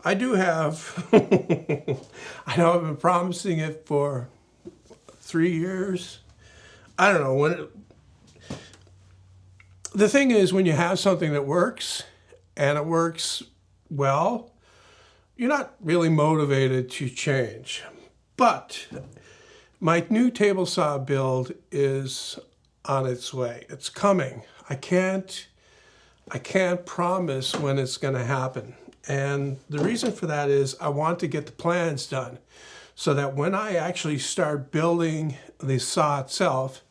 I do have, I know I've been promising it for 3 years. I don't know the thing is, when you have something that works and it works well, you're not really motivated to change. But my new table saw build is on its way. It's coming. I can't promise when it's going to happen. And the reason for that is I want to get the plans done so that when I actually start building the saw itself,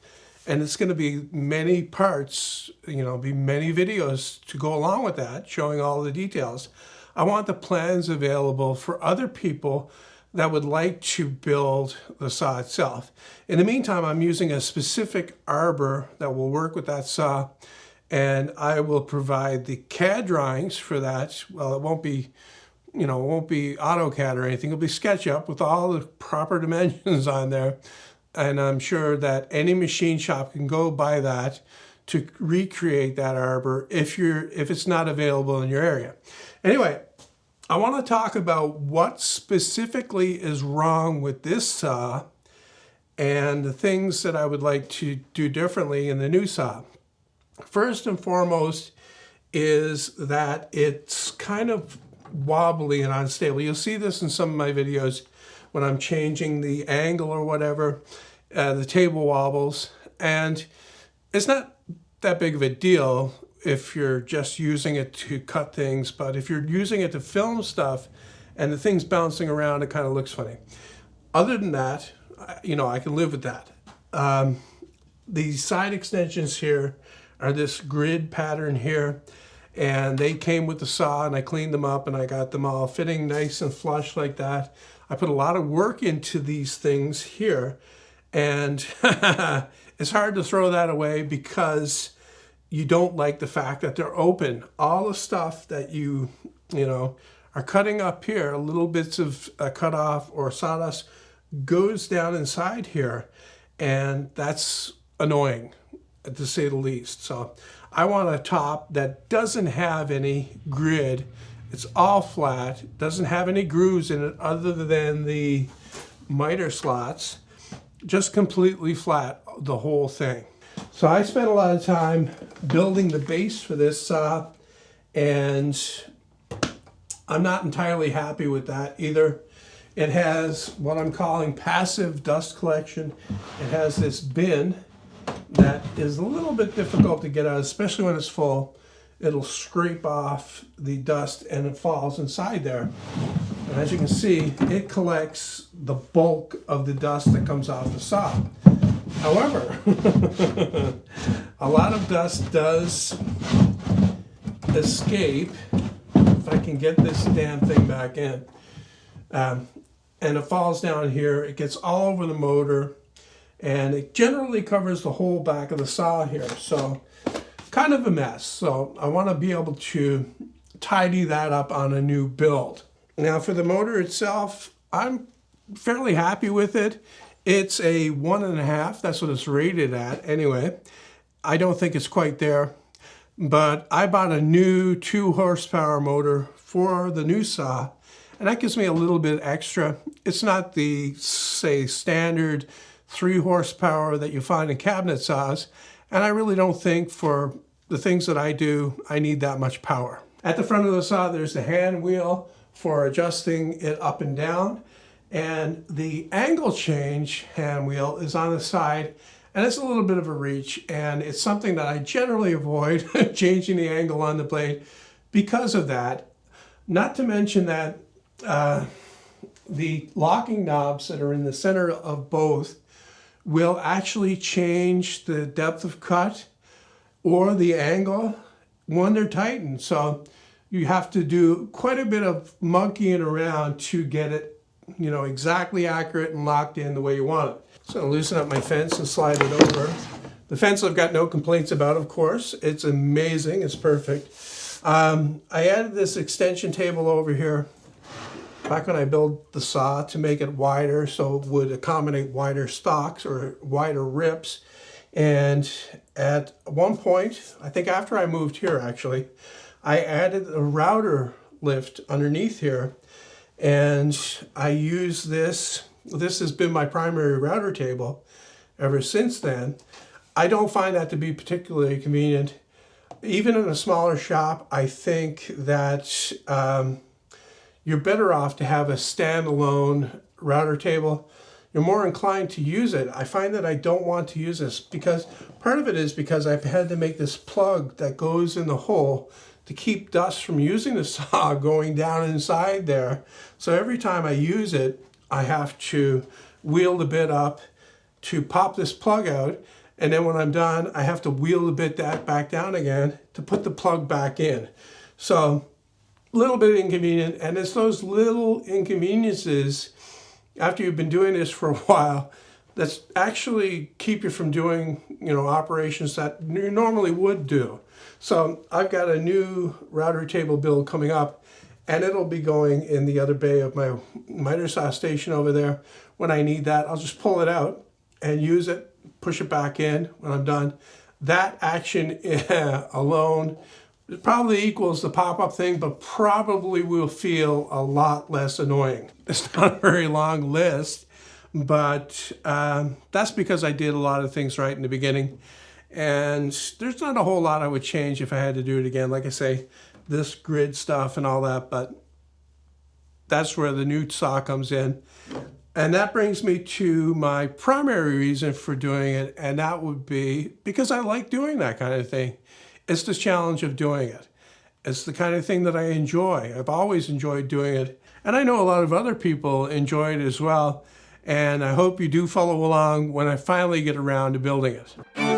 and it's going to be many parts, be many videos to go along with that, showing all the details. I want the plans available for other people that would like to build the saw itself. In the meantime, I'm using a specific arbor that will work with that saw, and I will provide the CAD drawings for that. Well, it won't be AutoCAD or anything. It'll be SketchUp with all the proper dimensions on there. And I'm sure that any machine shop can go buy that to recreate that arbor if it's not available in your area. Anyway, I want to talk about what specifically is wrong with this saw and the things that I would like to do differently in the new saw. First and foremost is that it's kind of wobbly and unstable. You'll see this in some of my videos when I'm changing the angle or whatever. The table wobbles, and it's not that big of a deal if you're just using it to cut things, but if you're using it to film stuff and the thing's bouncing around, it kind of looks funny. Other than that, I can live with that. The side extensions here are this grid pattern here, and they came with the saw, and I cleaned them up and I got them all fitting nice and flush like that. I put a lot of work into these things here, and it's hard to throw that away because you don't like the fact that they're open. All the stuff that you are cutting up here, little bits of cut off or sawdust, goes down inside here, and that's annoying, to say the least. So I want a top that doesn't have any grid. It's all flat, doesn't have any grooves in it other than the miter slots, just completely flat, the whole thing. So I spent a lot of time building the base for this saw, and I'm not entirely happy with that either. It has what I'm calling passive dust collection. It has this bin that is a little bit difficult to get out, especially when it's full. It'll scrape off the dust and it falls inside there. And as you can see, it collects the bulk of the dust that comes off the saw. However, a lot of dust does escape, if I can get this damn thing back in. And it falls down here, it gets all over the motor, and it generally covers the whole back of the saw here. So kind of a mess. So I want to be able to tidy that up on a new build. Now for the motor itself, I'm fairly happy with it. It's a 1.5, that's what it's rated at anyway. I don't think it's quite there, but I bought a new 2 horsepower motor for the new saw, and that gives me a little bit extra. It's not the, say, standard 3 horsepower that you find in cabinet saws, and I really don't think for the things that I do, I need that much power. At the front of the saw, there's the hand wheel for adjusting it up and down, and the angle change hand wheel is on the side, and it's a little bit of a reach, and it's something that I generally avoid changing the angle on the blade because of that. Not to mention that the locking knobs that are in the center of both will actually change the depth of cut or the angle when they're tightened. So you have to do quite a bit of monkeying around to get it, exactly accurate and locked in the way you want it. So I'll loosen up my fence and slide it over. The fence I've got no complaints about, of course. It's amazing, it's perfect. I added this extension table over here back when I built the saw to make it wider so it would accommodate wider stocks or wider rips. And at one point, I think after I moved here actually, I added a router lift underneath here. And I use this. This has been my primary router table ever since then. I don't find that to be particularly convenient. Even in a smaller shop, I think that you're better off to have a standalone router table. You're more inclined to use it. I find that I don't want to use this because part of it is because I've had to make this plug that goes in the hole to keep dust from using the saw going down inside there. So every time I use it, I have to wheel the bit up to pop this plug out. And then when I'm done, I have to wheel the bit back down again to put the plug back in. So a little bit inconvenient. And it's those little inconveniences after you've been doing this for a while that's actually keep you from doing, operations that you normally would do. So I've got a new router table build coming up, and it'll be going in the other bay of my miter saw station over there. When I need that, I'll just pull it out and use it, push it back in when I'm done. That action alone probably equals the pop-up thing, but probably will feel a lot less annoying. It's not a very long list, but that's because I did a lot of things right in the beginning. And there's not a whole lot I would change if I had to do it again. Like I say, this grid stuff and all that, but that's where the new saw comes in. And that brings me to my primary reason for doing it, and that would be because I like doing that kind of thing. It's the challenge of doing it. It's the kind of thing that I enjoy. I've always enjoyed doing it. And I know a lot of other people enjoy it as well. And I hope you do follow along when I finally get around to building it.